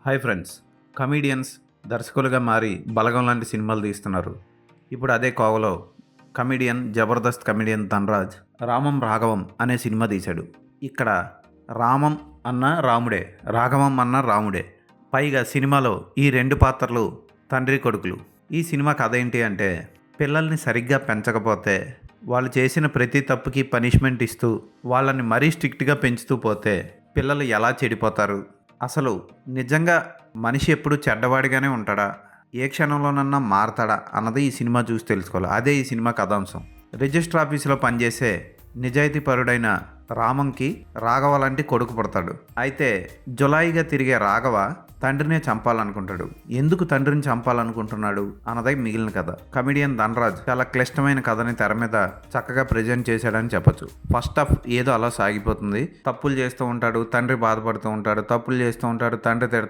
Hi friends, comedians దర్శకులుగా మారి బలగం లాంటి సినిమాలు తీస్తున్నారు. ఇప్పుడు అదే కోవలో జబర్దస్త్ కమీడియన్ ధనరాజ్ రామం రాఘవం అనే సినిమా తీశాడు. ఇక్కడ రామం అన్న రాముడే, రాఘవం అన్న రాముడే. పైగా సినిమాలో ఈ రెండు పాత్రలు తండ్రి కొడుకులు. ఈ సినిమా కథ ఏంటి అంటే, పిల్లల్ని సరిగ్గా పెంచకపోతే వాళ్ళు చేసిన ప్రతి తప్పుకి పనిష్మెంట్ ఇస్తూ వాళ్ళని మరీ స్ట్రిక్ట్గా పెంచుతూ పోతే పిల్లలు ఎలా చెడిపోతారు, అసలు నిజంగా మనిషి ఎప్పుడు చెడ్డవాడిగానే ఉంటాడా, ఏ క్షణంలోనన్నా మారతాడా అన్నది ఈ సినిమా చూసి తెలుసుకోవాలి. అదే ఈ సినిమా కథాంశం. రిజిస్టర్ ఆఫీసులో పనిచేసే నిజాయితీపరుడైన రామంకి రాఘవ లాంటి కొడుకు పుడతాడు. అయితే జులాయిగా తిరిగే రాఘవ తండ్రినే చంపాలనుకుంటాడు. ఎందుకు తండ్రిని చంపాలనుకుంటున్నాడు అన్నదే మిగిలిన కథ. కమెడియన్ ధనరాజ్ చాలా క్లిష్టమైన కథని తెర మీద చక్కగా ప్రజెంట్ చేశాడని చెప్పొచ్చు. ఫస్ట్ హాఫ్ ఏదో అలా సాగిపోతుంది. తప్పులు చేస్తూ ఉంటాడు, తండ్రి బాధపడుతూ ఉంటాడు, తప్పులు చేస్తూ ఉంటాడు, తండ్రి